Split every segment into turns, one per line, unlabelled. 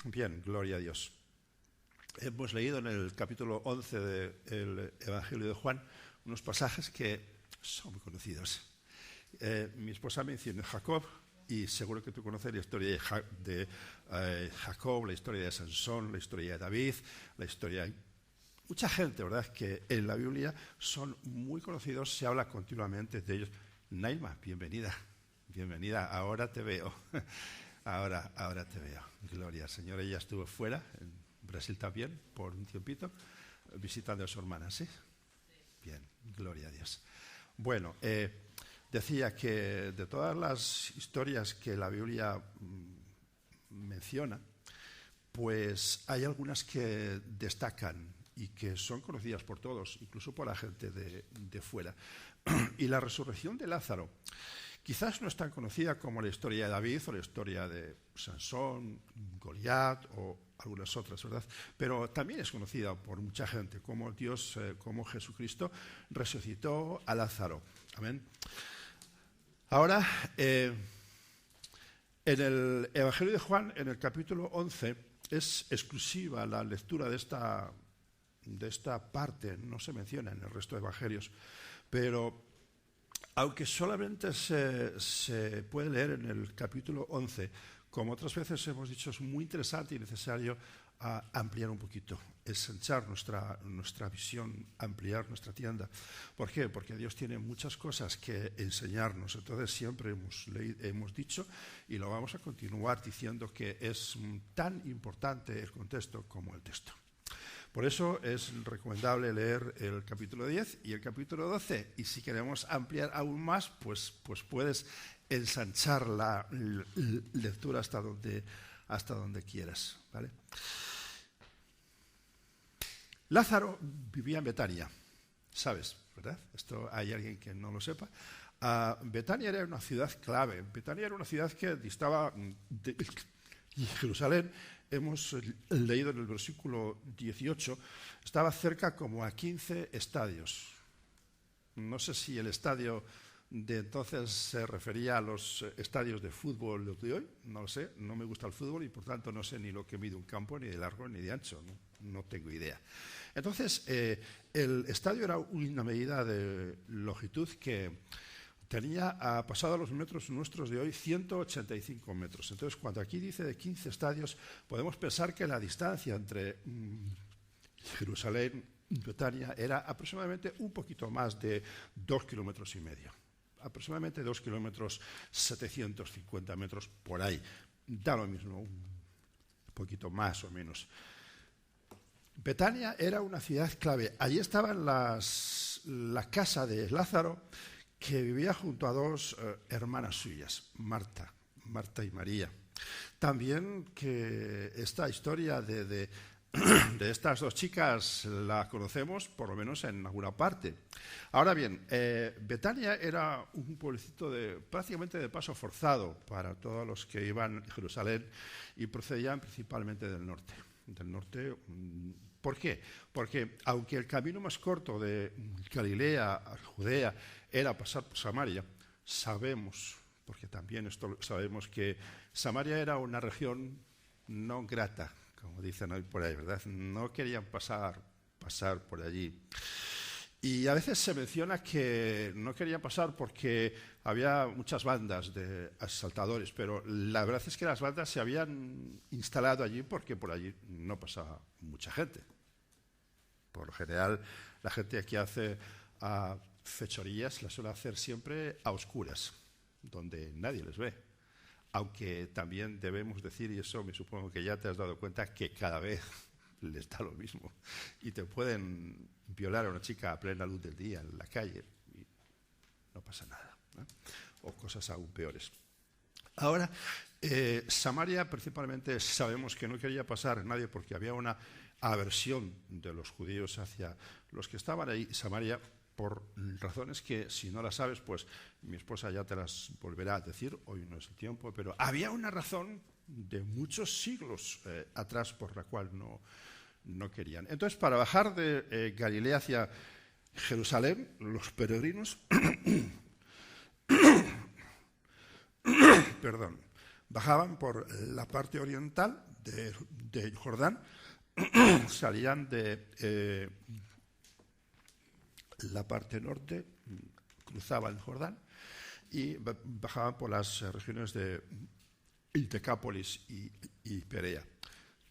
Bien, gloria a Dios. Hemos leído en el capítulo 11 del Evangelio de Juan unos pasajes que son muy conocidos. Mi esposa menciona Jacob, y seguro que tú conoces la historia de Jacob, la historia de Sansón, la historia de David, la historia de mucha gente, ¿verdad?, que en la Biblia son muy conocidos, se habla continuamente de ellos. Naima, bienvenida, bienvenida, ahora te veo. Ahora te veo. Gloria al Señor. Ella estuvo fuera, en Brasil también, por un tiempito, visitando a su hermana, ¿sí? Bien, gloria a Dios. Bueno, decía que de todas las historias que la Biblia menciona, pues hay algunas que destacan y que son conocidas por todos, incluso por la gente de fuera. Y la resurrección de Lázaro quizás no es tan conocida como la historia de David o la historia de Sansón, Goliat o algunas otras, ¿verdad? Pero también es conocida por mucha gente como Dios, como Jesucristo resucitó a Lázaro. Amén. Ahora, en el Evangelio de Juan, en el capítulo 11, es exclusiva la lectura de esta parte, no se menciona en el resto de evangelios, pero aunque solamente se puede leer en el capítulo 11, como otras veces hemos dicho, es muy interesante y necesario ampliar un poquito, ensanchar nuestra visión, ampliar nuestra tienda. ¿Por qué? Porque Dios tiene muchas cosas que enseñarnos. Entonces siempre hemos dicho, y lo vamos a continuar diciendo, que es tan importante el contexto como el texto. Por eso es recomendable leer el capítulo 10 y el capítulo 12. Y si queremos ampliar aún más, pues puedes ensanchar la lectura hasta donde quieras, ¿vale? Lázaro vivía en Betania, ¿sabes? ¿Verdad? Esto hay alguien que no lo sepa. Betania era una ciudad clave. Betania era una ciudad que distaba de Jerusalén. Hemos leído en el versículo 18, estaba cerca como a 15 estadios. No sé si el estadio de entonces se refería a los estadios de fútbol de hoy, no lo sé, no me gusta el fútbol y por tanto no sé ni lo que mide un campo, ni de largo ni de ancho, no tengo idea. Entonces, el estadio era una medida de longitud que tenía, pasado a los metros nuestros de hoy, 185 metros. Entonces, cuando aquí dice de 15 estadios, podemos pensar que la distancia entre Jerusalén y Betania era aproximadamente un poquito más de 2,5 kilómetros. Aproximadamente 2 kilómetros 750 metros por ahí. Da lo mismo, un poquito más o menos. Betania era una ciudad clave. Allí estaban la casa de Lázaro, que vivía junto a dos hermanas suyas, Marta y María. También que esta historia de estas dos chicas la conocemos por lo menos en alguna parte. Ahora bien, Betania era un pueblecito prácticamente de paso forzado para todos los que iban a Jerusalén y procedían principalmente del norte. ¿Por qué? Porque aunque el camino más corto de Galilea a Judea era pasar por Samaria, sabemos, porque también esto sabemos, que Samaria era una región no grata, como dicen hoy por ahí, ¿verdad? No querían pasar por allí. Y a veces se menciona que no querían pasar porque había muchas bandas de asaltadores, pero la verdad es que las bandas se habían instalado allí porque por allí no pasaba mucha gente. Por lo general, la gente que hace fechorías las suele hacer siempre a oscuras, donde nadie les ve. Aunque también debemos decir, y eso me supongo que ya te has dado cuenta, que cada vez les da lo mismo. Y te pueden violar a una chica a plena luz del día en la calle y no pasa nada, ¿no? O cosas aún peores. Ahora, Samaria principalmente sabemos que no quería pasar nadie porque había una aversión de los judíos hacia los que estaban ahí. Samaria, por razones que si no las sabes, pues mi esposa ya te las volverá a decir, hoy no es el tiempo, pero había una razón de muchos siglos atrás por la cual no querían. Entonces, para bajar de Galilea hacia Jerusalén, los peregrinos bajaban por la parte oriental de Jordán, salían de la parte norte, cruzaban el Jordán y bajaban por las regiones de Decápolis y Perea.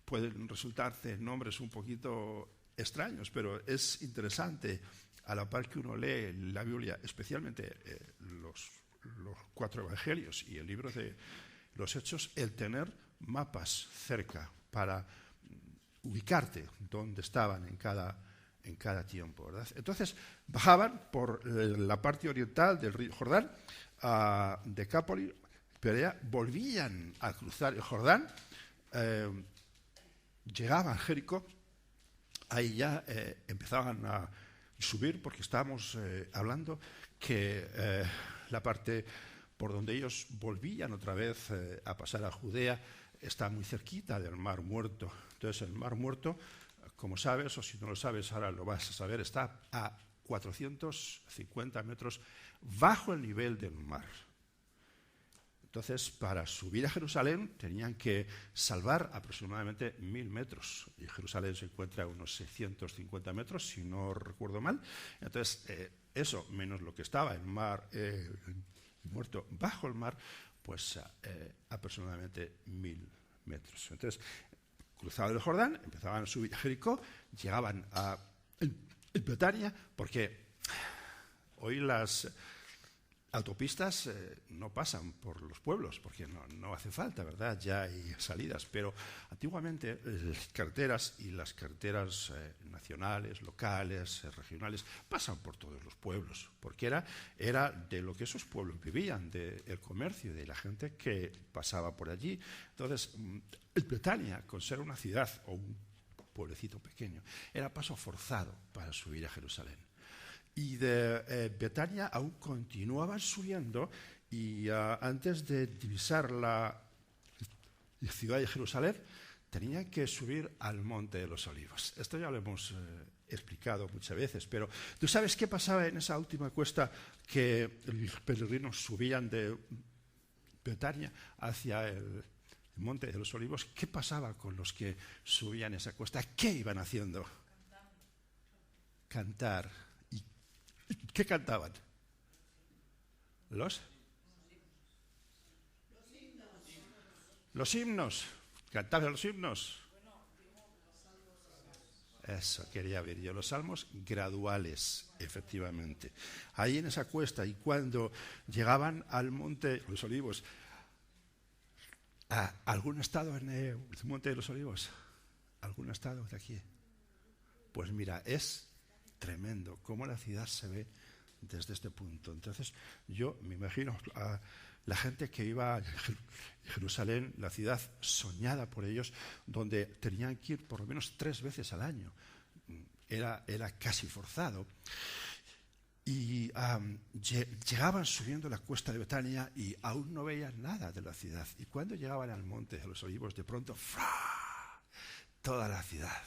Pueden resultarte nombres un poquito extraños, pero es interesante a la par que uno lee la Biblia, especialmente los 4 evangelios y el libro de los Hechos, el tener mapas cerca para ubicarte dónde estaban en cada tiempo, ¿verdad? Entonces bajaban por la parte oriental del río Jordán, a Decápolis, Perea, volvían a cruzar el Jordán, llegaban a Jericó, ahí ya empezaban a subir, porque estábamos hablando que la parte por donde ellos volvían otra vez a pasar a Judea está muy cerquita del Mar Muerto. Entonces el Mar Muerto, como sabes, o si no lo sabes ahora lo vas a saber, está a 450 metros bajo el nivel del mar. Entonces, para subir a Jerusalén tenían que salvar aproximadamente 1000 metros. Y Jerusalén se encuentra a unos 650 metros, si no recuerdo mal. Entonces, eso, menos lo que estaba el mar muerto bajo el mar, pues aproximadamente 1000 metros. Entonces, cruzaban el Jordán, empezaban a subir a Jericó, llegaban a Betania, porque hoy las autopistas no pasan por los pueblos, porque no hace falta, ¿verdad? Ya hay salidas, pero antiguamente las carreteras y las carreteras nacionales, locales, regionales, pasan por todos los pueblos, porque era de lo que esos pueblos vivían, del comercio y de la gente que pasaba por allí. Entonces, Betania, con ser una ciudad o un pueblecito pequeño, era paso forzado para subir a Jerusalén. Y de Betania aún continuaban subiendo y antes de divisar la ciudad de Jerusalén tenían que subir al Monte de los Olivos. Esto ya lo hemos explicado muchas veces, pero ¿tú sabes qué pasaba en esa última cuesta que los peregrinos subían de Betania hacia el Monte de los Olivos? ¿Qué pasaba con los que subían esa cuesta? ¿Qué iban haciendo? Cantar. ¿Qué cantaban? Los himnos. ¿Cantaban los himnos? Eso quería ver yo, los salmos graduales, efectivamente. Ahí en esa cuesta, y cuando llegaban al Monte de los Olivos, ¿algún estado en el Monte de los Olivos? ¿Algún estado de aquí? Pues mira, es tremendo cómo la ciudad se ve desde este punto. Entonces yo me imagino a la gente que iba a Jerusalén, la ciudad soñada por ellos, donde tenían que ir por lo menos 3 veces al año. Era casi forzado. Y llegaban subiendo la cuesta de Betania y aún no veían nada de la ciudad. Y cuando llegaban al Monte de los Olivos, de pronto, ¡fra!, toda la ciudad.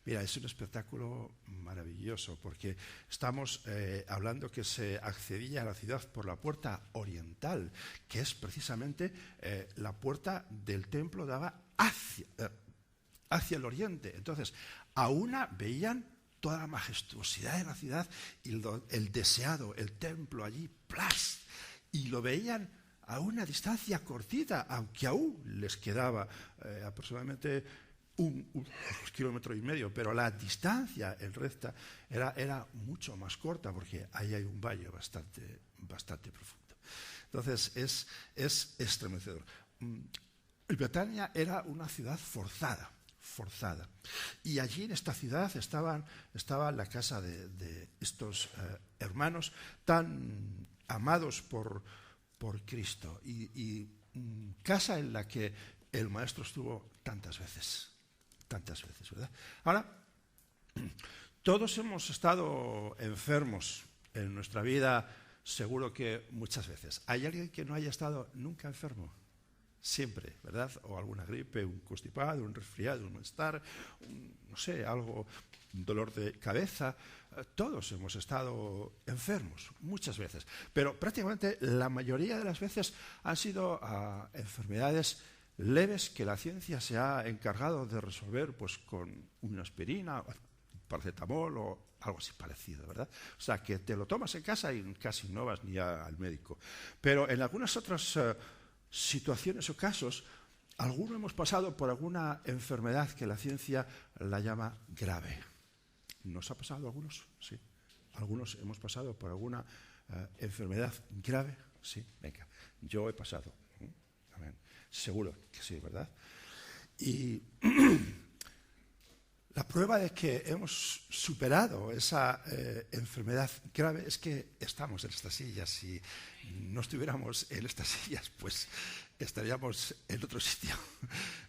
Mira, es un espectáculo maravilloso porque estamos hablando que se accedía a la ciudad por la puerta oriental, que es precisamente la puerta del templo daba hacia el oriente. Entonces, a una veían toda la majestuosidad de la ciudad y el deseado, el templo allí, ¡plas! Y lo veían a una distancia cortita, aunque aún les quedaba aproximadamente un kilómetro y medio, pero la distancia en recta era mucho más corta porque ahí hay un valle bastante profundo. Entonces es estremecedor. Betania era una ciudad forzada. Y allí en esta ciudad estaba la casa de estos hermanos tan amados por Cristo y casa en la que el Maestro estuvo tantas veces, ¿verdad? Ahora, todos hemos estado enfermos en nuestra vida, seguro que muchas veces. ¿Hay alguien que no haya estado nunca enfermo? siempre, ¿verdad? O alguna gripe, un constipado, un resfriado, un malestar, no sé, algo, un dolor de cabeza. Todos hemos estado enfermos muchas veces, pero prácticamente la mayoría de las veces han sido enfermedades leves que la ciencia se ha encargado de resolver pues con una aspirina, paracetamol o algo así parecido, ¿verdad? O sea, que te lo tomas en casa y casi no vas ni al médico. Pero en algunas otras situaciones o casos, algunos hemos pasado por alguna enfermedad que la ciencia la llama grave. ¿Nos ha pasado a algunos? Sí. ¿Algunos hemos pasado por alguna enfermedad grave? Sí, venga, yo he pasado. Amén. Seguro que sí, ¿verdad? Y la prueba de que hemos superado esa enfermedad grave es que estamos en estas sillas. Si no estuviéramos en estas sillas, pues estaríamos en otro sitio.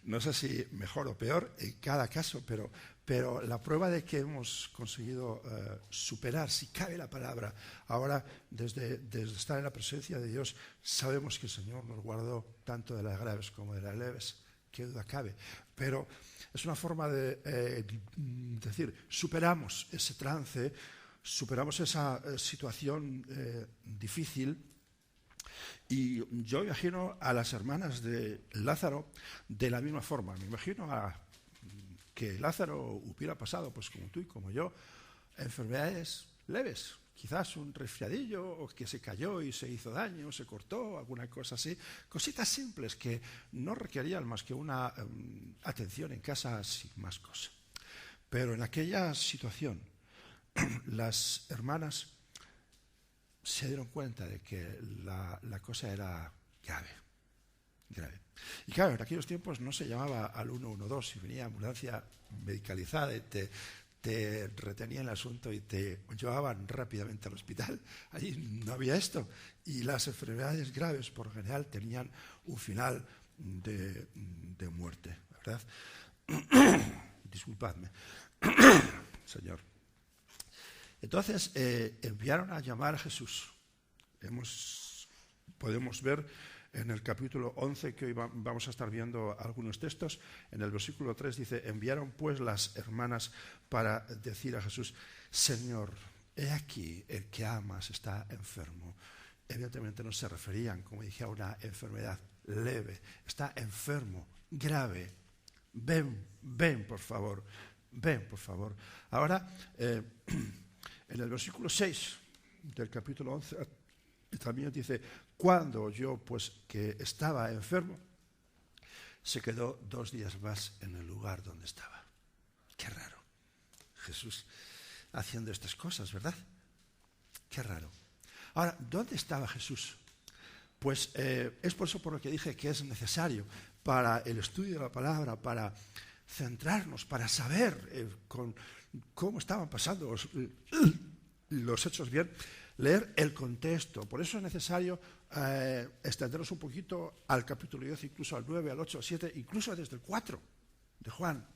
No sé si mejor o peor en cada caso, pero la prueba de que hemos conseguido superar, si cabe la palabra, ahora desde estar en la presencia de Dios, sabemos que el Señor nos guardó tanto de las graves como de las leves, qué duda cabe. Pero es una forma de decir, superamos ese trance, superamos esa situación difícil. Y yo imagino a las hermanas de Lázaro de la misma forma. Me imagino que Lázaro hubiera pasado, pues como tú y como yo, enfermedades leves. Quizás un resfriadillo, o que se cayó y se hizo daño, se cortó, alguna cosa así. Cositas simples que no requerían más que una atención en casa sin más cosa. Pero en aquella situación, las hermanas se dieron cuenta de que la cosa era grave. Y claro, en aquellos tiempos no se llamaba al 112, si venía ambulancia medicalizada y te retenían el asunto y te llevaban rápidamente al hospital. Allí no había esto. Y las enfermedades graves, por general, tenían un final de muerte, ¿verdad? Disculpadme, Señor. Entonces enviaron a llamar a Jesús. Podemos ver en el capítulo 11, que hoy vamos a estar viendo algunos textos, en el versículo 3 dice, enviaron pues las hermanas para decir a Jesús, Señor, he aquí el que amas está enfermo. Evidentemente no se referían, como dije, a una enfermedad leve, está enfermo, grave. Ven, por favor, ven, por favor. Ahora, en el versículo 6 del capítulo 11, también dice, cuando oyó pues que estaba enfermo, se quedó 2 días más en el lugar donde estaba. Qué raro. Jesús haciendo estas cosas, ¿verdad? Qué raro. Ahora, ¿dónde estaba Jesús? Pues es por eso por lo que dije que es necesario para el estudio de la palabra, para centrarnos, para saber cómo estaban pasando los hechos bien, leer el contexto. Por eso es necesario extendernos un poquito al capítulo 10, incluso al 9, al 8, al 7, incluso desde el 4 de Juan.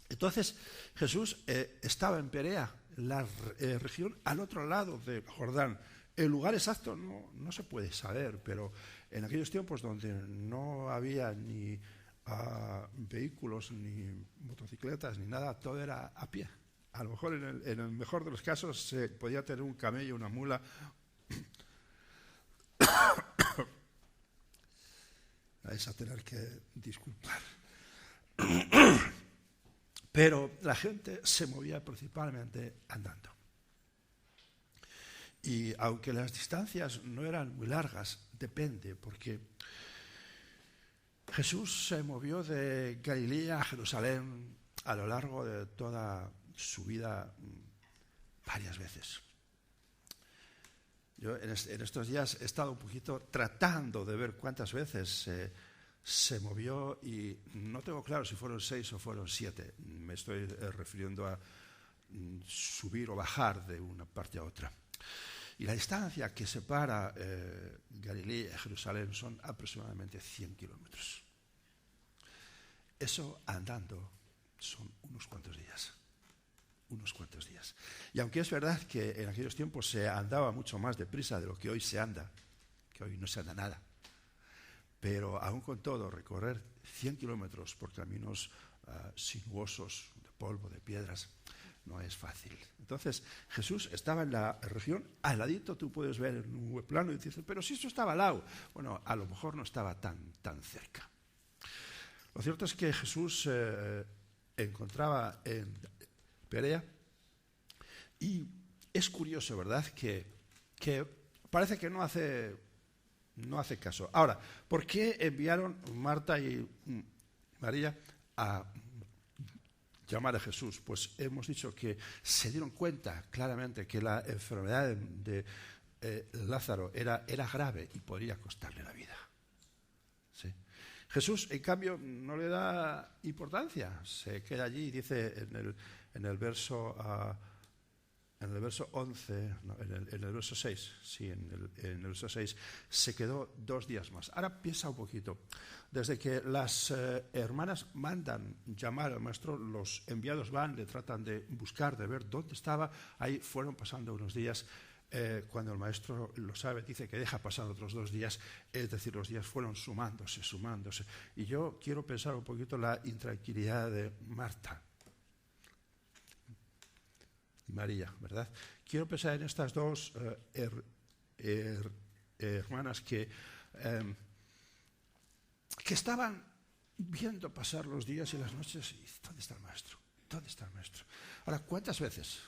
Entonces, Jesús estaba en Perea, la región al otro lado de Jordán. El lugar exacto no se puede saber, pero en aquellos tiempos donde no había ni vehículos, ni motocicletas, ni nada, todo era a pie. A lo mejor en el mejor de los casos se podía tener un camello, una mula. Vais a tener que disculpar. Pero la gente se movía principalmente andando. Y aunque las distancias no eran muy largas, depende, porque Jesús se movió de Galilea a Jerusalén a lo largo de toda su vida varias veces. Yo en estos días he estado un poquito tratando de ver cuántas veces se movió y no tengo claro si fueron 6 o fueron 7. Me estoy refiriendo a subir o bajar de una parte a otra. Y la distancia que separa Galilea y Jerusalén son aproximadamente 100 kilómetros. Eso andando son unos cuantos días. Y aunque es verdad que en aquellos tiempos se andaba mucho más deprisa de lo que hoy se anda, que hoy no se anda nada, pero aún con todo, recorrer 100 kilómetros por caminos sinuosos, de polvo, de piedras, no es fácil. Entonces, Jesús estaba en la región, al ladito tú puedes ver en un plano y dices, pero si eso estaba al lado. Bueno, a lo mejor no estaba tan cerca. Lo cierto es que Jesús encontraba en Perea, y es curioso, ¿verdad?, que parece que no hace caso. Ahora, ¿por qué enviaron Marta y María a llamar a Jesús? Pues hemos dicho que se dieron cuenta claramente que la enfermedad de Lázaro era grave y podría costarle la vida. ¿Sí? Jesús, en cambio, no le da importancia. Se queda allí y dice en el verso 11, no, en el verso 6, sí, en el verso 6, se quedó 2 días más. Ahora piensa un poquito. Desde que las hermanas mandan llamar al maestro, los enviados van, le tratan de buscar, de ver dónde estaba. Ahí fueron pasando unos días. Cuando el maestro lo sabe, dice que deja pasar otros 2 días, es decir, los días fueron sumándose. Y yo quiero pensar un poquito la intranquilidad de Marta y María, ¿verdad? Quiero pensar en estas dos hermanas que estaban viendo pasar los días y las noches y ¿dónde está el maestro? ¿Dónde está el maestro? Ahora, ¿cuántas veces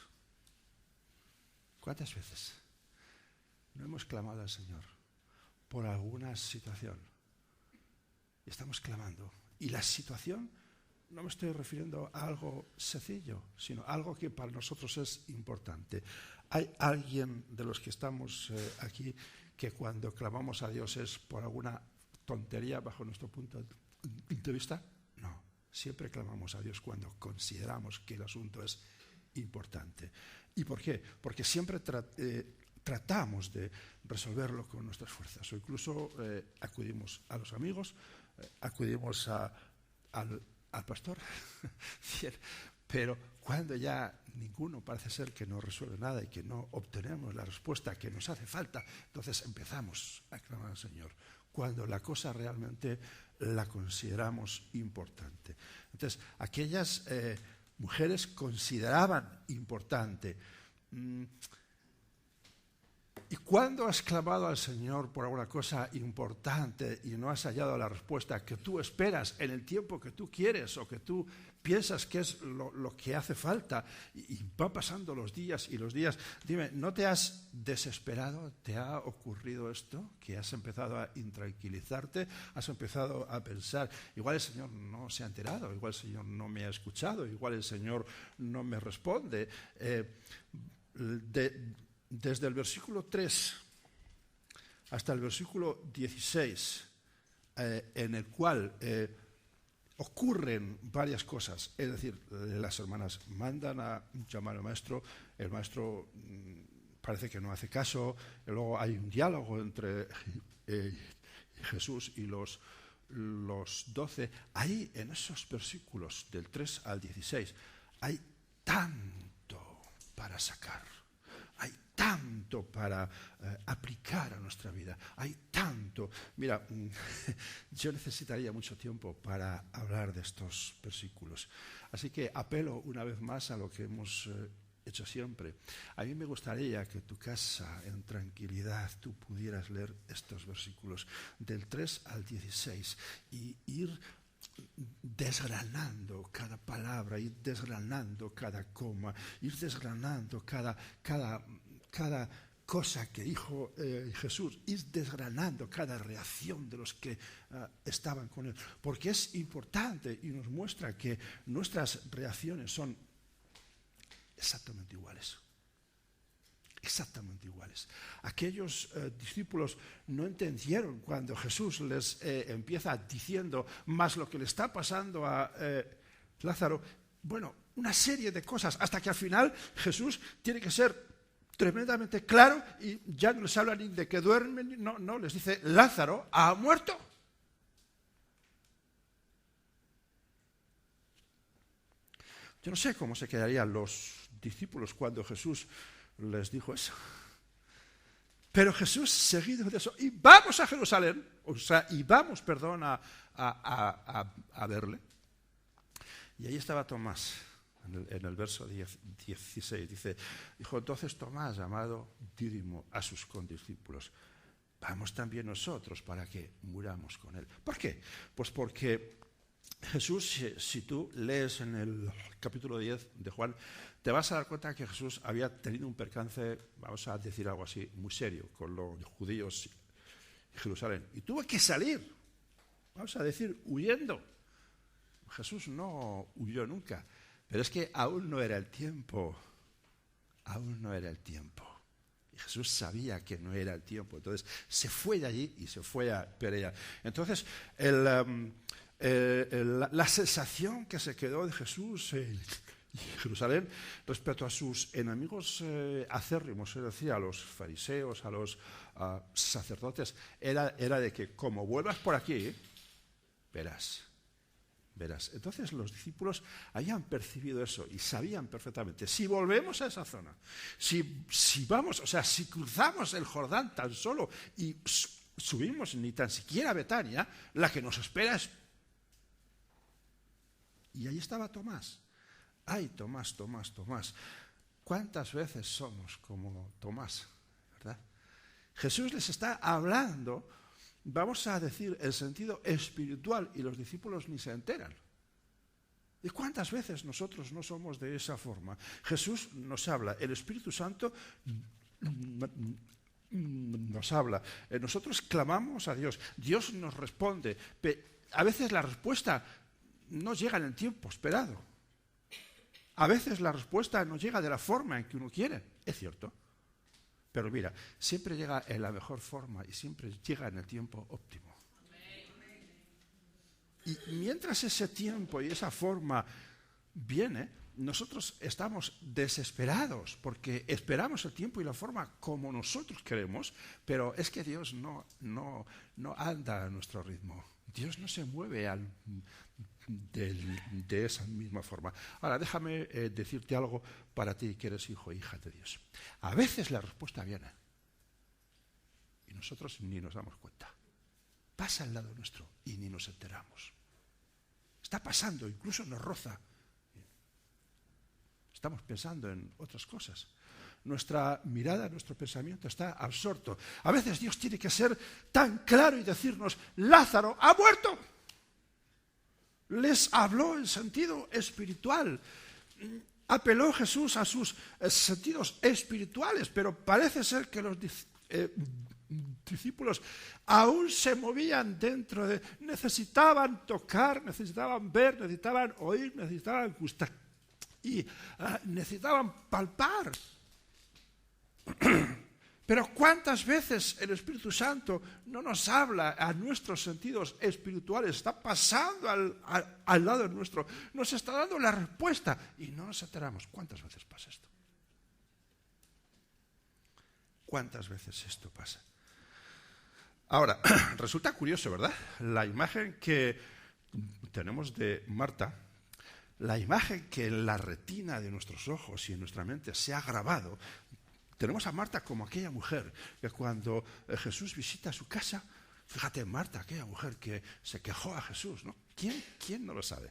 no hemos clamado al Señor por alguna situación? Y estamos clamando. Y la situación, no me estoy refiriendo a algo sencillo, sino a algo que para nosotros es importante. ¿Hay alguien de los que estamos aquí que cuando clamamos a Dios es por alguna tontería bajo nuestro punto de vista? No, siempre clamamos a Dios cuando consideramos que el asunto es importante. ¿Y por qué? Porque siempre tratamos de resolverlo con nuestras fuerzas, o incluso acudimos a los amigos, acudimos al pastor, pero cuando ya ninguno parece ser que no resuelve nada y que no obtenemos la respuesta que nos hace falta, entonces empezamos a clamar al Señor, cuando la cosa realmente la consideramos importante. Entonces, aquellas mujeres consideraban importante. ¿Y cuándo has clamado al Señor por alguna cosa importante y no has hallado la respuesta que tú esperas en el tiempo que tú quieres o que tú piensas que es lo que hace falta y van pasando los días y los días? Dime, ¿no te has desesperado? ¿Te ha ocurrido esto? ¿Que has empezado a intranquilizarte? ¿Has empezado a pensar, igual el Señor no se ha enterado, igual el Señor no me ha escuchado, igual el Señor no me responde? Desde el versículo 3 hasta el versículo 16, en el cual ocurren varias cosas, es decir, las hermanas mandan a llamar al maestro, el maestro parece que no hace caso, y luego hay un diálogo entre Jesús y los 12. Ahí, en esos versículos del 3 al 16, hay tanto para sacar. Hay tanto para aplicar a nuestra vida. Hay tanto. Mira, yo necesitaría mucho tiempo para hablar de estos versículos. Así que apelo una vez más a lo que hemos hecho siempre. A mí me gustaría que en tu casa, en tranquilidad, tú pudieras leer estos versículos del 3 al 16 y ir desgranando cada palabra, ir desgranando cada coma, ir desgranando cada cosa que dijo Jesús, ir desgranando cada reacción de los que estaban con él, porque es importante y nos muestra que nuestras reacciones son exactamente iguales. Exactamente iguales. Aquellos discípulos no entendieron cuando Jesús les empieza diciendo más lo que le está pasando a Lázaro. Bueno, una serie de cosas, hasta que al final Jesús tiene que ser tremendamente claro y ya no les habla ni de que duermen, no, les dice, Lázaro ha muerto. Yo no sé cómo se quedarían los discípulos cuando Jesús les dijo eso. Pero Jesús, seguido de eso, y vamos a Jerusalén, o sea, y vamos, perdón, a verle. Y ahí estaba Tomás, en el verso 16, dijo, entonces Tomás, llamado Dídimo, a sus condiscípulos, vamos también nosotros para que muramos con él. ¿Por qué? Pues porque Jesús, si tú lees en el capítulo 10 de Juan, te vas a dar cuenta que Jesús había tenido un percance, vamos a decir algo así, muy serio con los judíos en Jerusalén. Y tuvo que salir, vamos a decir, huyendo. Jesús no huyó nunca, pero es que aún no era el tiempo, aún no era el tiempo. Y Jesús sabía que no era el tiempo, entonces se fue de allí y se fue a Perea. Entonces, la sensación que se quedó de Jesús en Jerusalén respecto a sus enemigos acérrimos, es decir, a los fariseos, a los sacerdotes, era de que como vuelvas por aquí, verás. Entonces los discípulos habían percibido eso y sabían perfectamente, si volvemos a esa zona, si vamos, o sea, si cruzamos el Jordán tan solo y subimos ni tan siquiera a Betania, la que nos espera es... Y ahí estaba Tomás. Ay, Tomás. ¿Cuántas veces somos como Tomás? ¿Verdad? Jesús les está hablando, vamos a decir, el sentido espiritual y los discípulos ni se enteran. ¿Y cuántas veces nosotros no somos de esa forma? Jesús nos habla, el Espíritu Santo nos habla. Nosotros clamamos a Dios, Dios nos responde. A veces la respuesta no llega en el tiempo esperado. A veces la respuesta no llega de la forma en que uno quiere, es cierto. Pero mira, siempre llega en la mejor forma y siempre llega en el tiempo óptimo. Y mientras ese tiempo y esa forma viene, nosotros estamos desesperados porque esperamos el tiempo y la forma como nosotros queremos, pero es que Dios no anda a nuestro ritmo. Dios no se mueve de esa misma forma. Ahora, déjame decirte algo para ti que eres hijo e hija de Dios. A veces la respuesta viene y nosotros ni nos damos cuenta. Pasa al lado nuestro y ni nos enteramos. Está pasando, incluso nos roza. Estamos pensando en otras cosas. Nuestra mirada, nuestro pensamiento está absorto. A veces Dios tiene que ser tan claro y decirnos, Lázaro ha muerto. Les habló en sentido espiritual. Apeló Jesús a sus sentidos espirituales, pero parece ser que los discípulos aún se movían dentro de... Necesitaban tocar, necesitaban ver, necesitaban oír, necesitaban gustar y necesitaban palpar. Pero ¿cuántas veces el Espíritu Santo no nos habla a nuestros sentidos espirituales? Está pasando al lado nuestro, nos está dando la respuesta y no nos enteramos. ¿Cuántas veces pasa esto? ¿Cuántas veces esto pasa? Ahora, resulta curioso, ¿verdad? La imagen que tenemos de Marta, la imagen que en la retina de nuestros ojos y en nuestra mente se ha grabado. Tenemos a Marta como aquella mujer que cuando Jesús visita su casa, fíjate, Marta, aquella mujer que se quejó a Jesús, ¿no? ¿Quién no lo sabe?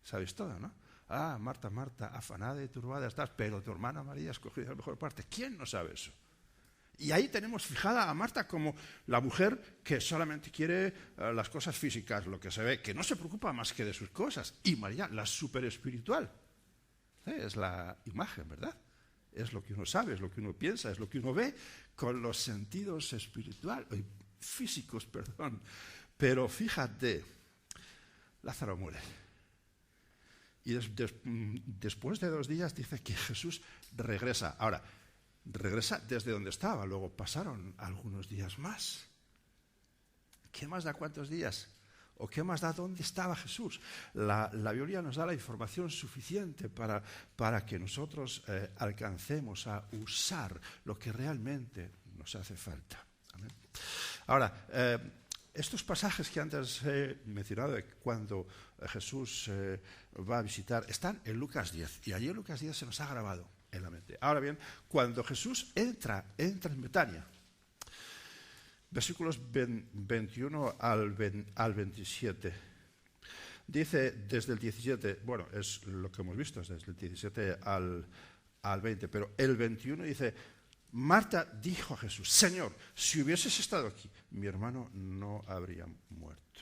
Sabéis todo, ¿no? Ah, Marta, Marta, afanada y turbada estás, pero tu hermana María ha escogido la mejor parte. ¿Quién no sabe eso? Y ahí tenemos fijada a Marta como la mujer que solamente quiere las cosas físicas, lo que se ve, que no se preocupa más que de sus cosas. Y María, la súper espiritual. Es la imagen, ¿verdad? Es lo que uno sabe, es lo que uno piensa, es lo que uno ve con los sentidos espirituales, físicos, perdón. Pero fíjate, Lázaro muere. Y después de 2 días dice que Jesús regresa. Ahora, regresa desde donde estaba, luego pasaron algunos días más. ¿Qué más da cuántos días? ¿O qué más da dónde estaba Jesús? La Biblia nos da la información suficiente para que nosotros alcancemos a usar lo que realmente nos hace falta. ¿Amén? Ahora, estos pasajes que antes he mencionado de cuando Jesús va a visitar, están en Lucas 10. Y allí en Lucas 10 se nos ha grabado. en la mente. Ahora bien, cuando Jesús entra en Betania, versículos 21 al 27, dice desde el 17, bueno, es lo que hemos visto, es desde el 17 al 20, pero el 21 dice, Marta dijo a Jesús, Señor, si hubieses estado aquí, mi hermano no habría muerto.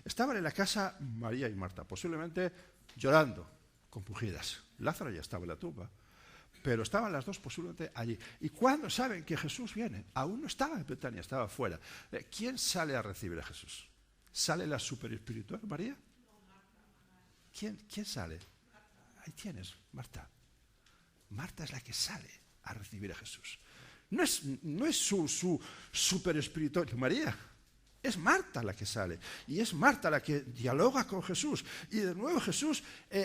Estaban en la casa María y Marta, posiblemente llorando, compungidas. Lázaro ya estaba en la tumba, pero estaban las dos posiblemente allí. Y cuando saben que Jesús viene, aún no estaba en Betania, estaba fuera. ¿Quién sale a recibir a Jesús? ¿Sale la superespiritual María? ¿Quién sale? Ahí tienes, Marta. Marta es la que sale a recibir a Jesús. No es su superespiritual María. Es Marta la que sale, y es Marta la que dialoga con Jesús. Y de nuevo Jesús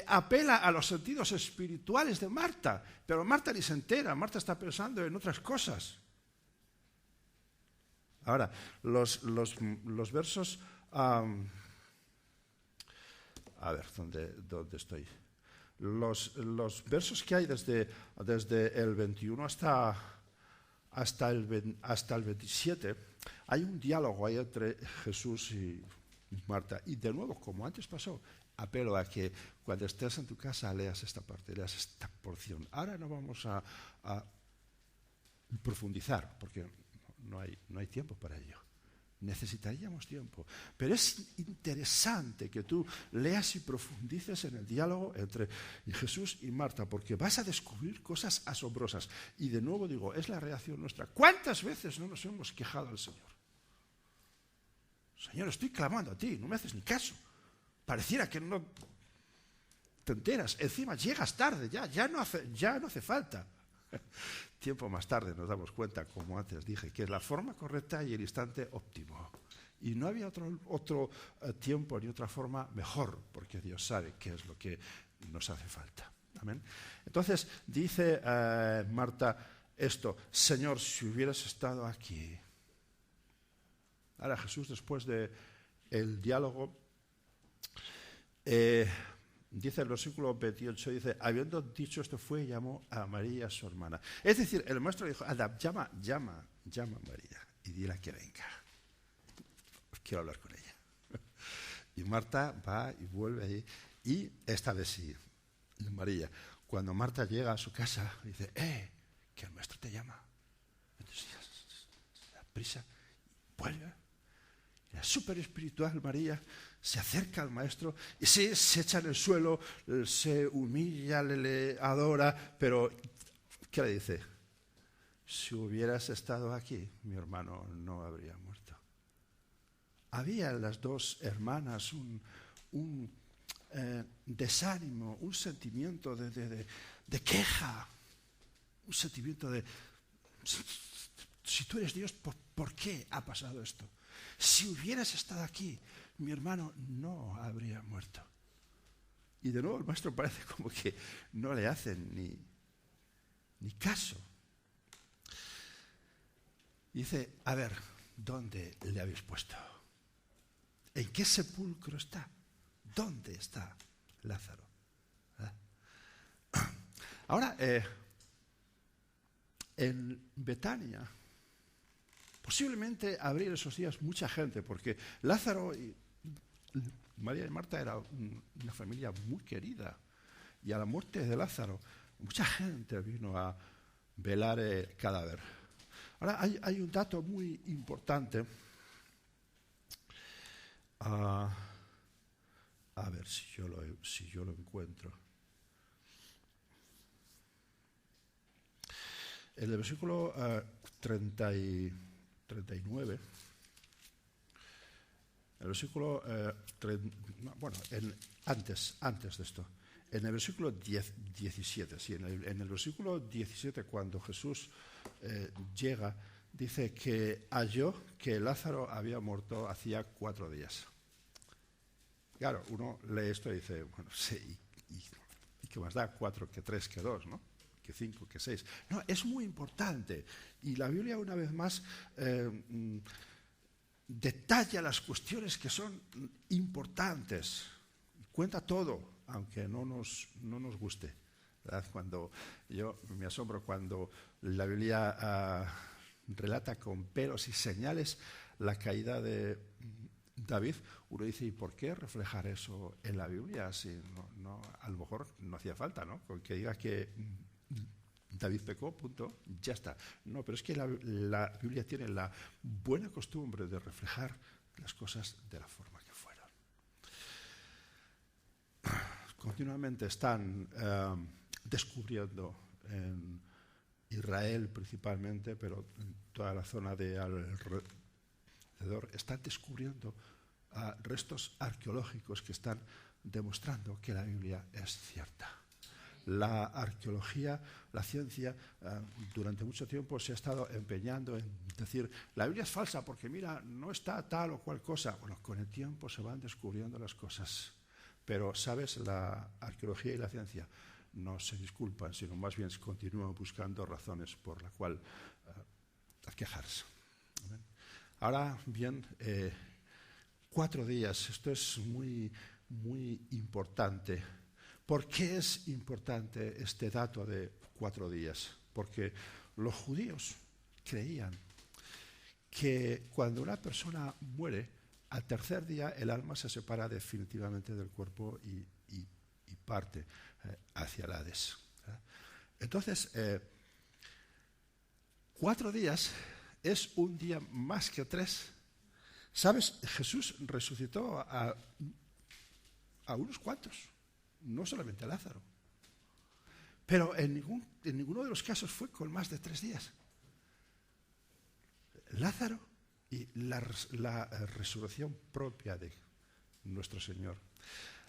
apela a los sentidos espirituales de Marta, pero Marta ni se entera, Marta está pensando en otras cosas. Ahora, los versos... a ver, ¿dónde estoy? Los versos que hay desde el 21 hasta el 27, hay un diálogo ahí entre Jesús y Marta. Y de nuevo, como antes pasó, apelo a que cuando estés en tu casa leas esta parte, leas esta porción. Ahora no vamos a profundizar, porque no hay tiempo para ello. Necesitaríamos tiempo. Pero es interesante que tú leas y profundices en el diálogo entre Jesús y Marta, porque vas a descubrir cosas asombrosas. Y de nuevo digo, es la reacción nuestra. ¿Cuántas veces no nos hemos quejado al Señor? Señor, estoy clamando a ti, no me haces ni caso. Pareciera que no te enteras. Encima llegas tarde, ya no hace falta. Tiempo más tarde nos damos cuenta, como antes dije, que es la forma correcta y el instante óptimo. Y no había otro tiempo ni otra forma mejor, porque Dios sabe qué es lo que nos hace falta. Amén. Entonces dice Marta esto, Señor, si hubieras estado aquí. Ahora Jesús, después del diálogo, dice el versículo 28, dice, habiendo dicho esto fue y llamó a María su hermana. Es decir, el maestro dijo, anda, llama a María y dile que venga. Quiero hablar con ella. Y Marta va y vuelve ahí, y esta vez sí, María. Cuando Marta llega a su casa, dice, que el maestro te llama. Entonces, da prisa, vuelve. La súper espiritual María se acerca al maestro y se echa en el suelo, se humilla, le adora, pero ¿qué le dice? Si hubieras estado aquí, mi hermano no habría muerto. Había en las dos hermanas un desánimo, un sentimiento de queja, un sentimiento de, si tú eres Dios, ¿por qué ha pasado esto? Si hubieras estado aquí, mi hermano no habría muerto. Y de nuevo el maestro parece como que no le hacen ni caso. Dice, a ver, ¿dónde le habéis puesto? ¿En qué sepulcro está? ¿Dónde está Lázaro? ¿Verdad? Ahora, en Betania, posiblemente habría esos días mucha gente, porque Lázaro y María y Marta era una familia muy querida. Y a la muerte de Lázaro, mucha gente vino a velar el cadáver. Ahora, hay un dato muy importante. A ver si yo lo encuentro. En el versículo 39, el versículo, antes de esto, en el versículo 17, sí, en el versículo 17, cuando Jesús llega, dice que halló que Lázaro había muerto hacía 4 días. Claro, uno lee esto y dice, bueno, sí, ¿y qué más da? 4 que 3 que 2, ¿no? Que 5 que 6. No, es muy importante. Y la Biblia, una vez más, detalla las cuestiones que son importantes. Cuenta todo, aunque no nos guste. ¿verdad? Cuando yo me asombro cuando la Biblia relata con pelos y señales la caída de David, uno dice, ¿y por qué reflejar eso en la Biblia? Si a lo mejor no hacía falta, ¿no? Con que diga que David pecó, punto, ya está. No, pero es que la Biblia tiene la buena costumbre de reflejar las cosas de la forma que fueron. Continuamente están descubriendo en Israel principalmente, pero en toda la zona de alrededor, están descubriendo restos arqueológicos que están demostrando que la Biblia es cierta. La arqueología, la ciencia, durante mucho tiempo se ha estado empeñando en decir, la Biblia es falsa porque mira, no está tal o cual cosa. Bueno, con el tiempo se van descubriendo las cosas. Pero, ¿sabes? La arqueología y la ciencia no se disculpan, sino más bien continúan buscando razones por las cuales quejarse. ¿Ven? Ahora bien, 4 días, esto es muy, muy importante. ¿Por qué es importante este dato de 4 días? Porque los judíos creían que cuando una persona muere, al tercer día el alma se separa definitivamente del cuerpo y parte hacia el Hades. Entonces, 4 días es un día más que 3. ¿Sabes? Jesús resucitó a unos cuantos, no solamente a Lázaro. Pero en ninguno de los casos fue con más de 3 días. Lázaro y la resurrección propia de nuestro Señor.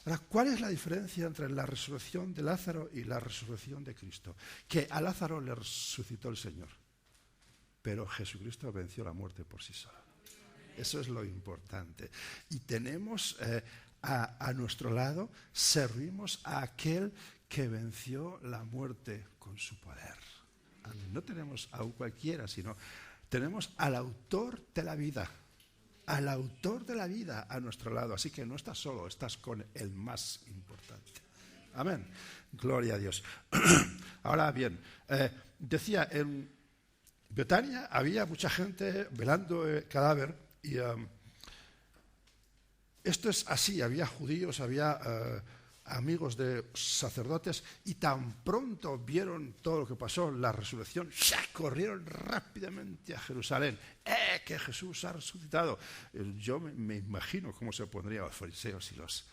Ahora, ¿cuál es la diferencia entre la resurrección de Lázaro y la resurrección de Cristo? Que a Lázaro le resucitó el Señor, pero Jesucristo venció la muerte por sí solo. Eso es lo importante. Y tenemos a nuestro lado, servimos a aquel que venció la muerte con su poder. No tenemos a cualquiera, sino tenemos al autor de la vida. Al autor de la vida a nuestro lado. Así que no estás solo, estás con el más importante. Amén. Gloria a Dios. Ahora bien, decía, en Betania había mucha gente velando el cadáver y esto es así, había judíos, había amigos de sacerdotes y tan pronto vieron todo lo que pasó, la resurrección, corrieron rápidamente a Jerusalén. Que Jesús ha resucitado. Yo me imagino cómo se pondrían los fariseos y los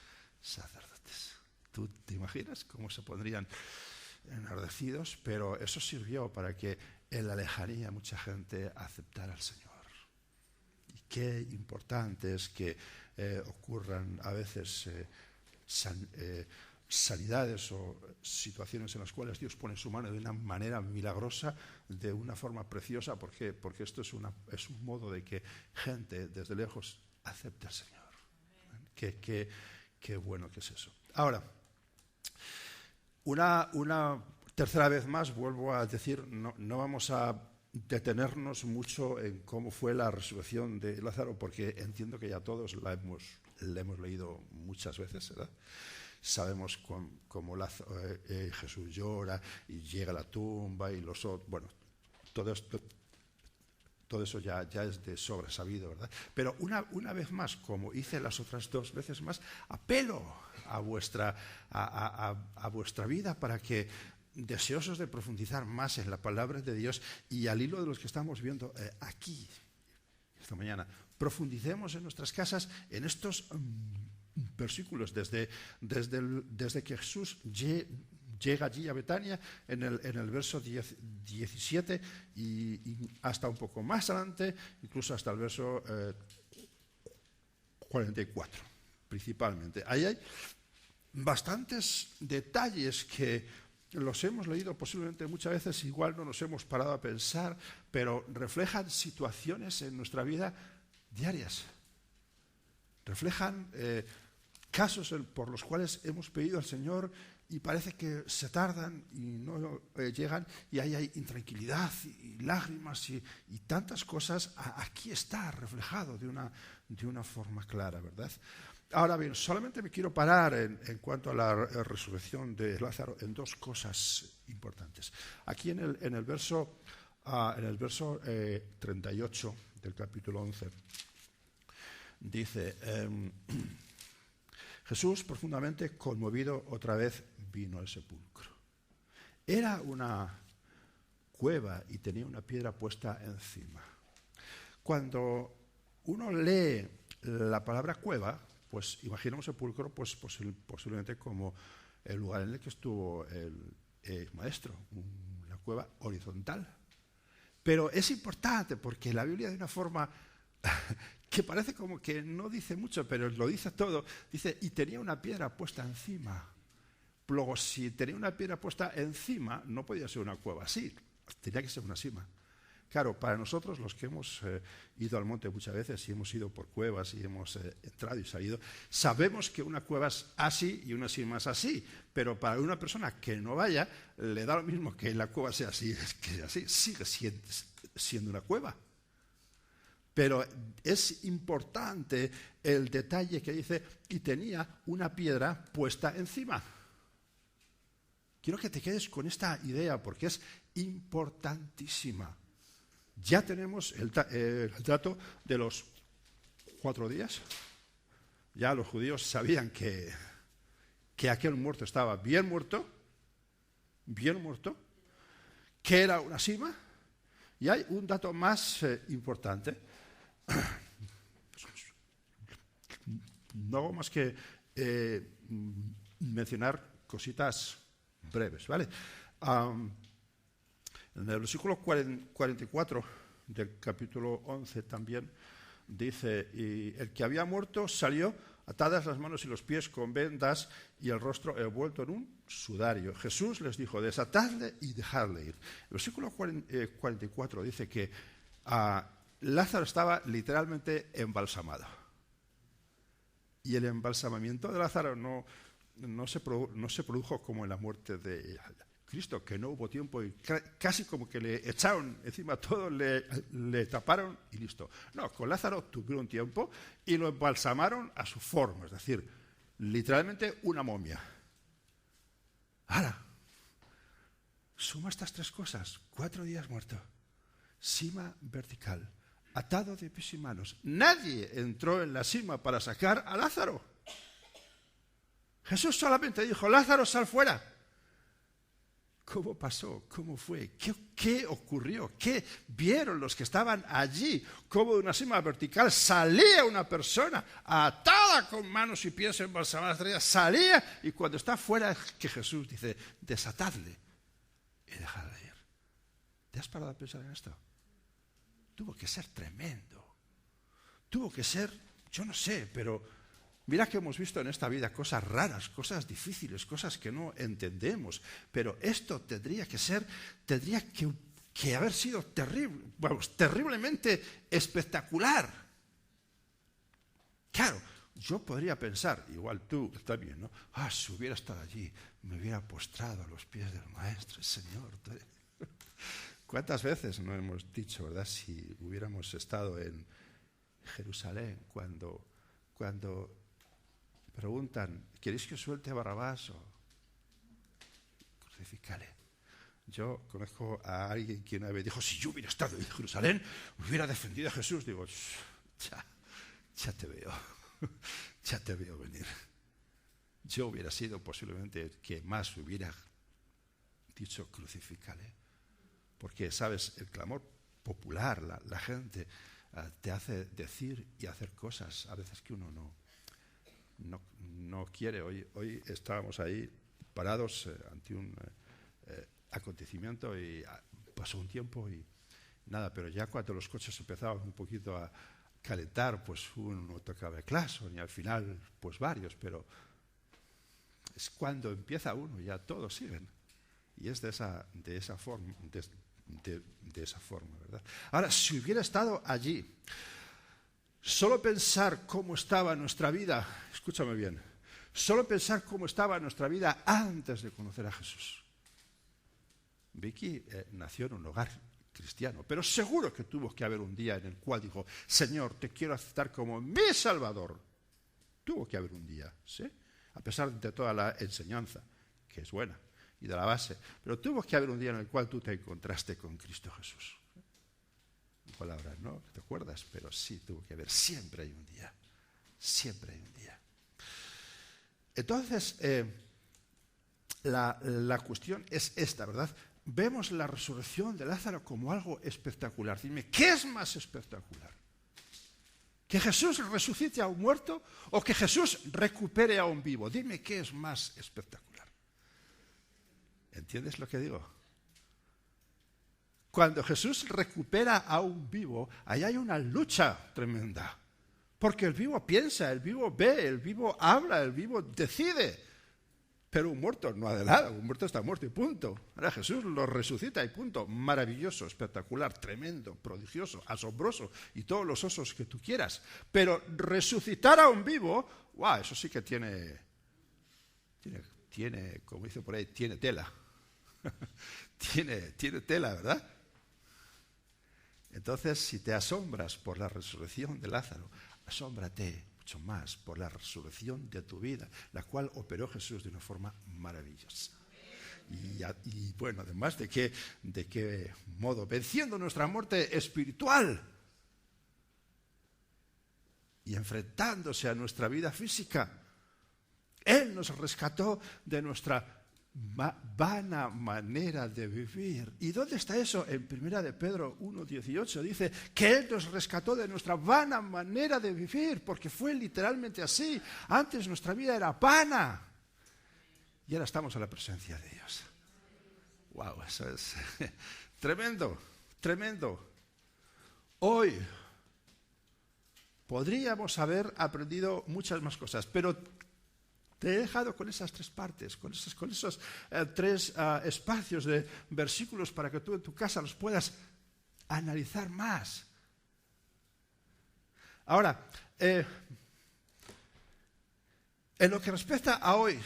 sacerdotes. ¿Tú te imaginas cómo se pondrían enardecidos? Pero eso sirvió para que en la lejanía mucha gente aceptara al Señor. Y qué importante es que ocurran a veces sanidades o situaciones en las cuales Dios pone su mano de una manera milagrosa, de una forma preciosa. ¿Por qué? Porque esto es un modo de que gente desde lejos acepte al Señor. Qué bueno que es eso. Ahora, una tercera vez más vuelvo a decir, no vamos a detenernos mucho en cómo fue la resurrección de Lázaro, porque entiendo que ya todos la hemos leído muchas veces, ¿verdad? Sabemos cómo Jesús llora y llega a la tumba y los otros, bueno, todo eso ya es de sobra sabido, ¿verdad? Pero una vez más, como hice las otras 2 veces más, apelo a vuestra vida para que, deseosos de profundizar más en la palabra de Dios y al hilo de los que estamos viendo aquí esta mañana, profundicemos en nuestras casas en estos versículos desde que Jesús llega allí a Betania en el verso 17 y hasta un poco más adelante, incluso hasta el verso 44 principalmente. Ahí hay bastantes detalles que los hemos leído posiblemente muchas veces, igual no nos hemos parado a pensar, pero reflejan situaciones en nuestra vida diarias. Reflejan casos por los cuales hemos pedido al Señor y parece que se tardan y no llegan, y ahí hay intranquilidad y lágrimas y tantas cosas. Aquí está reflejado de una forma clara, ¿verdad? Ahora bien, solamente me quiero parar en cuanto a la resurrección de Lázaro en dos cosas importantes. Aquí en el verso 38 del capítulo 11 dice, Jesús, profundamente conmovido, otra vez vino al sepulcro. Era una cueva y tenía una piedra puesta encima. Cuando uno lee la palabra cueva, pues imagina un sepulcro, pues posiblemente como el lugar en el que estuvo el maestro, una cueva horizontal. Pero es importante porque la Biblia, de una forma que parece como que no dice mucho, pero lo dice todo, dice, y tenía una piedra puesta encima. Luego, si tenía una piedra puesta encima, no podía ser una cueva así, tenía que ser una cima. Claro, para nosotros, los que hemos ido al monte muchas veces y hemos ido por cuevas y hemos entrado y salido, sabemos que una cueva es así y una cima es así, pero para una persona que no vaya, le da lo mismo que la cueva sea así, que así sigue siendo una cueva. Pero es importante el detalle que dice, y tenía una piedra puesta encima. Quiero que te quedes con esta idea porque es importantísima. Ya tenemos el dato de los 4 días. Ya los judíos sabían que aquel muerto estaba bien muerto, que era una cima. Y hay un dato más importante. No hago más que mencionar cositas breves, ¿vale? En el versículo 44 del capítulo 11 también dice, y el que había muerto salió atadas las manos y los pies con vendas y el rostro envuelto en un sudario. Jesús les dijo, desatadle y dejadle ir. El versículo 44 dice que Lázaro estaba literalmente embalsamado. Y el embalsamamiento de Lázaro no se produjo como en la muerte de Cristo, que no hubo tiempo y casi como que le echaron encima todo, le taparon y listo. No, con Lázaro tuvieron tiempo y lo embalsamaron a su forma, es decir, literalmente una momia. Ahora, suma estas 3 cosas, 4 días muerto, cima vertical, atado de pies y manos. Nadie entró en la cima para sacar a Lázaro. Jesús solamente dijo, Lázaro, sal fuera. ¿Cómo pasó? ¿Cómo fue? ¿Qué ocurrió? ¿Qué vieron los que estaban allí? Cómo de una cima vertical salía una persona atada con manos y pies embalsamadas, salía, y cuando está fuera es que Jesús dice, desatadle y dejadle ir. ¿Te has parado a pensar en esto? Tuvo que ser tremendo. Tuvo que ser, yo no sé, pero mira que hemos visto en esta vida cosas raras, cosas difíciles, cosas que no entendemos, pero esto tendría que haber sido terrible, terriblemente espectacular. Claro, yo podría pensar, igual tú también, ¿no? Si hubiera estado allí, me hubiera postrado a los pies del Maestro, Señor. ¿Cuántas veces no hemos dicho, verdad, si hubiéramos estado en Jerusalén cuando preguntan, ¿queréis que os suelte a Barrabás o crucificale? Yo conozco a alguien que una vez dijo, si yo hubiera estado en Jerusalén, hubiera defendido a Jesús. Digo, ya te veo, ya te veo venir. Yo hubiera sido posiblemente el que más hubiera dicho crucificale. Porque, ¿sabes? El clamor popular, la gente te hace decir y hacer cosas a veces que uno no quiere. Hoy estábamos ahí parados ante un acontecimiento y pasó un tiempo y nada, pero ya cuando los coches empezaban un poquito a calentar, pues uno tocaba Claxon y al final pues varios, pero es cuando empieza uno, ya todos siguen. Y es de esa forma, de esa forma, ¿verdad? Ahora, si hubiera estado allí, solo pensar cómo estaba nuestra vida, escúchame bien, solo pensar cómo estaba nuestra vida antes de conocer a Jesús. Vicky nació en un hogar cristiano, pero seguro que tuvo que haber un día en el cual dijo, Señor, te quiero aceptar como mi Salvador. Tuvo que haber un día, ¿sí? A pesar de toda la enseñanza, que es buena, y de la base. Pero tuvo que haber un día en el cual tú te encontraste con Cristo Jesús. En palabras, ¿no? ¿Te acuerdas? Pero sí, tuvo que haber. Siempre hay un día. Siempre hay un día. Entonces, la cuestión es esta, ¿verdad? Vemos la resurrección de Lázaro como algo espectacular. Dime, ¿qué es más espectacular? ¿Que Jesús resucite a un muerto o que Jesús recupere a un vivo? Dime, ¿qué es más espectacular? ¿Entiendes lo que digo? Cuando Jesús recupera a un vivo, ahí hay una lucha tremenda. Porque el vivo piensa, el vivo ve, el vivo habla, el vivo decide. Pero un muerto no ha de nada, un muerto está muerto y punto. Ahora Jesús lo resucita y punto. Maravilloso, espectacular, tremendo, prodigioso, asombroso y todos los osos que tú quieras. Pero resucitar a un vivo, ¡guau! Eso sí que tiene, como dice por ahí, tiene tela. tiene tela, ¿verdad? Entonces, si te asombras por la resurrección de Lázaro, asómbrate mucho más por la resurrección de tu vida, la cual operó Jesús de una forma maravillosa. Y bueno, además de qué modo, venciendo nuestra muerte espiritual y enfrentándose a nuestra vida física, Él nos rescató de nuestra vana manera de vivir. ¿Y dónde está eso? En 1 de Pedro 1:18 dice que Él nos rescató de nuestra vana manera de vivir, porque fue literalmente así. Antes nuestra vida era vana y ahora estamos a la presencia de Dios. ¡Wow! Eso es tremendo, tremendo. Hoy podríamos haber aprendido muchas más cosas, pero te he dejado con esas tres partes, con esos tres espacios de versículos para que tú en tu casa los puedas analizar más. Ahora, en lo que respecta a hoy,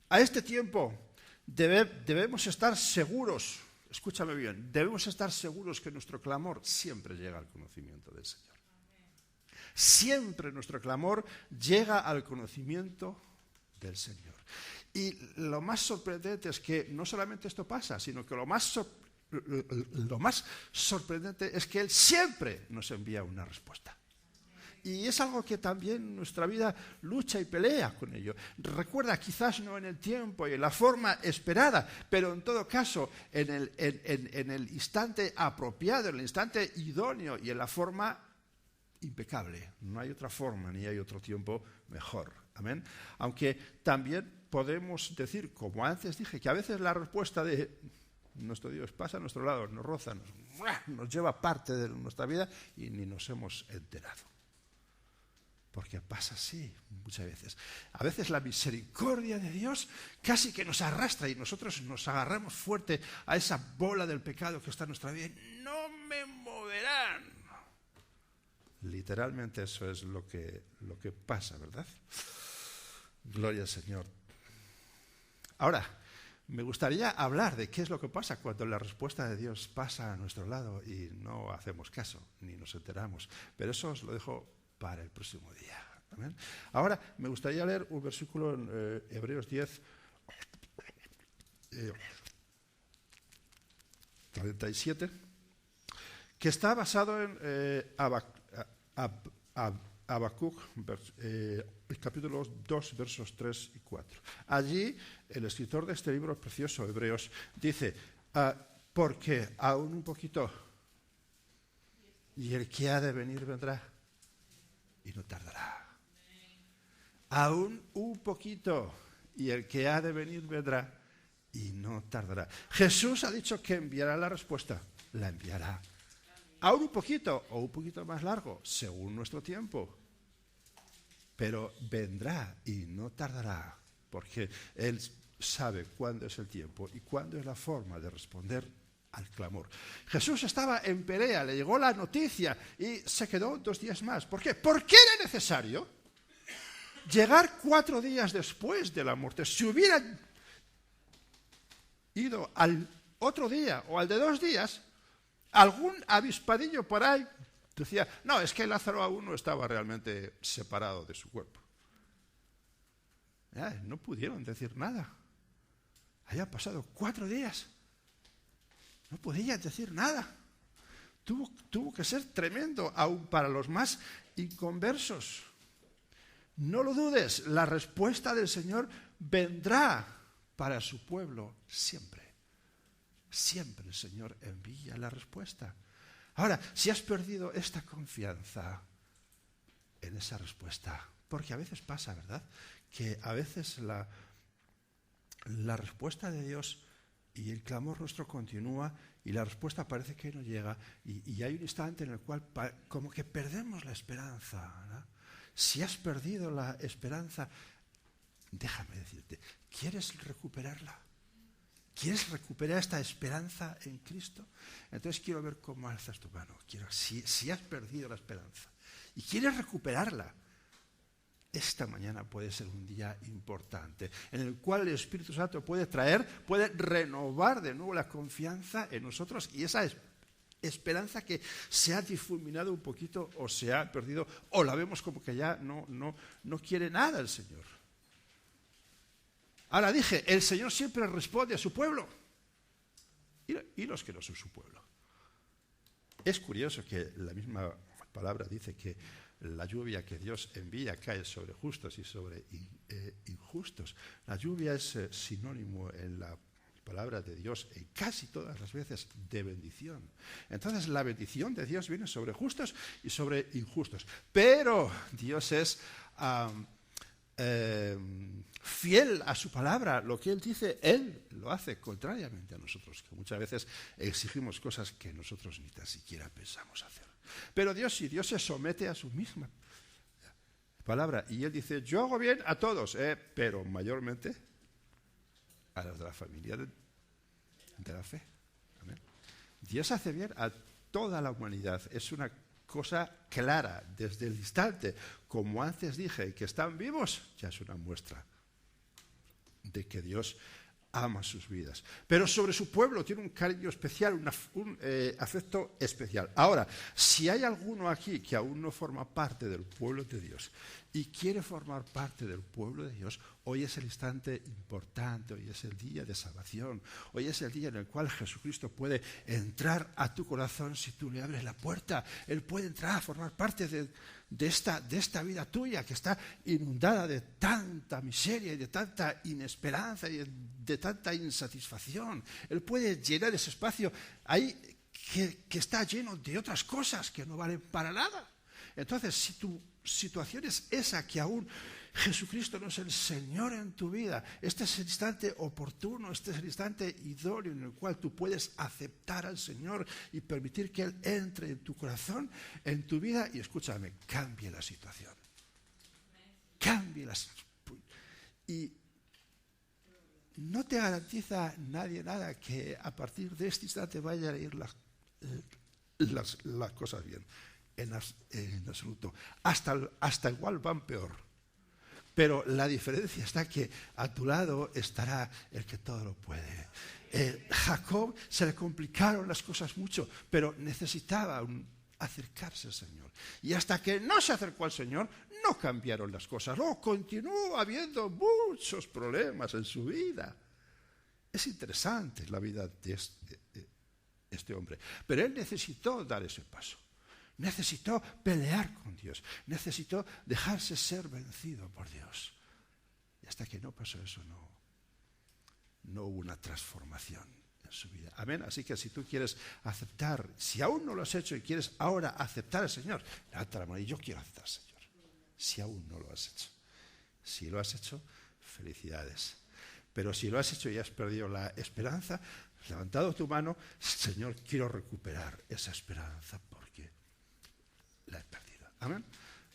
a este tiempo, debemos estar seguros, escúchame bien, debemos estar seguros que nuestro clamor siempre llega al conocimiento del Señor. Siempre nuestro clamor llega al conocimiento del Señor. Y lo más sorprendente es que no solamente esto pasa, sino que lo más sorprendente es que Él siempre nos envía una respuesta. Y es algo que también nuestra vida lucha y pelea con ello. Recuerda, quizás no en el tiempo y en la forma esperada, pero en todo caso en el instante apropiado, en el instante idóneo y en la forma impecable. No hay otra forma ni hay otro tiempo mejor. Amén. Aunque también podemos decir, como antes dije, que a veces la respuesta de nuestro Dios pasa a nuestro lado, nos roza, nos lleva parte de nuestra vida y ni nos hemos enterado. Porque pasa así muchas veces. A veces la misericordia de Dios casi que nos arrastra y nosotros nos agarramos fuerte a esa bola del pecado que está en nuestra vida y no me moverán. Literalmente eso es lo que pasa, ¿verdad? Gloria al Señor. Ahora, me gustaría hablar de qué es lo que pasa cuando la respuesta de Dios pasa a nuestro lado y no hacemos caso, ni nos enteramos. Pero eso os lo dejo para el próximo día. ¿Amén? Ahora, me gustaría leer un versículo en Hebreos 10, 37, que está basado en Habacuc, capítulo 2, versos 3 y 4. Allí, el escritor de este libro precioso, Hebreos, dice, porque aún un poquito, y el que ha de venir vendrá, y no tardará. Aún un poquito, y el que ha de venir vendrá, y no tardará. Jesús ha dicho que enviará la respuesta, la enviará. Aún un poquito o un poquito más largo, según nuestro tiempo. Pero vendrá y no tardará, porque Él sabe cuándo es el tiempo y cuándo es la forma de responder al clamor. Jesús estaba en Perea, le llegó la noticia y se quedó 2 días más. ¿Por qué? Porque era necesario llegar 4 días después de la muerte. Si hubiera ido al otro día o al de 2 días, algún avispadillo por ahí decía, no, es que Lázaro aún no estaba realmente separado de su cuerpo. No pudieron decir nada. Habían pasado 4 días. No podían decir nada. Tuvo que ser tremendo, aún para los más inconversos. No lo dudes, la respuesta del Señor vendrá para su pueblo siempre. Siempre el Señor envía la respuesta. Ahora, si has perdido esta confianza en esa respuesta, porque a veces pasa, ¿verdad?, que a veces la respuesta de Dios y el clamor nuestro continúa y la respuesta parece que no llega y hay un instante en el cual como que perdemos la esperanza, ¿verdad? Si has perdido la esperanza, déjame decirte, ¿quieres recuperarla? ¿Quieres recuperar esta esperanza en Cristo? Entonces quiero ver cómo alzas tu mano. Si has perdido la esperanza y quieres recuperarla, esta mañana puede ser un día importante en el cual el Espíritu Santo puede renovar de nuevo la confianza en nosotros y esa esperanza que se ha difuminado un poquito o se ha perdido o la vemos como que ya no quiere nada el Señor. Ahora dije, el Señor siempre responde a su pueblo y los que no son su pueblo. Es curioso que la misma palabra dice que la lluvia que Dios envía cae sobre justos y sobre injustos. La lluvia es sinónimo en la palabra de Dios y casi todas las veces de bendición. Entonces la bendición de Dios viene sobre justos y sobre injustos. Pero Dios es fiel a su palabra. Lo que Él dice, Él lo hace contrariamente a nosotros, que muchas veces exigimos cosas que nosotros ni tan siquiera pensamos hacer. Pero Dios se somete a su misma palabra y Él dice, yo hago bien a todos, pero mayormente a los de la familia de la fe. ¿Amén? Dios hace bien a toda la humanidad. Es una cosa clara desde el instante, como antes dije, que están vivos, ya es una muestra de que Dios ama sus vidas. Pero sobre su pueblo tiene un cariño especial, un afecto especial. Ahora, si hay alguno aquí que aún no forma parte del pueblo de Dios y quiere formar parte del pueblo de Dios, hoy es el instante importante, hoy es el día de salvación, hoy es el día en el cual Jesucristo puede entrar a tu corazón si tú le abres la puerta. Él puede entrar a formar parte de esta vida tuya que está inundada de tanta miseria y de tanta inesperanza y de tanta insatisfacción. Él puede llenar ese espacio ahí que está lleno de otras cosas que no valen para nada. Entonces, si tu situación es esa, que aún Jesucristo no es el Señor en tu vida, este es el instante oportuno, este es el instante idóneo en el cual tú puedes aceptar al Señor y permitir que Él entre en tu corazón, en tu vida y, escúchame, cambie la situación. Cambie la situación. Y no te garantiza nadie nada que a partir de este instante vayan a ir las cosas bien. En absoluto. Hasta igual van peor. Pero la diferencia está que a tu lado estará el que todo lo puede. Jacob se le complicaron las cosas mucho, pero necesitaba acercarse al Señor. Y hasta que no se acercó al Señor, no cambiaron las cosas. Luego continuó habiendo muchos problemas en su vida. Es interesante la vida de este hombre. Pero él necesitó dar ese paso. Necesitó pelear con Dios. Necesitó dejarse ser vencido por Dios. Y hasta que no pasó eso, no hubo una transformación en su vida. Amén. Así que si tú quieres aceptar, si aún no lo has hecho y quieres ahora aceptar al Señor, levanta la mano y yo quiero aceptar al Señor. Si aún no lo has hecho. Si lo has hecho, felicidades. Pero si lo has hecho y has perdido la esperanza, has levantado tu mano, Señor, quiero recuperar esa esperanza porque la he perdido. Amén.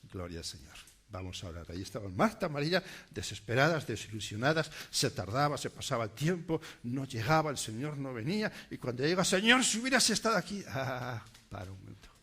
Gloria al Señor. Vamos a orar. Ahí estaban Marta, María, desesperadas, desilusionadas. Se tardaba, se pasaba el tiempo, no llegaba, el Señor no venía. Y cuando llega, Señor, si hubieras estado aquí. Para un momento.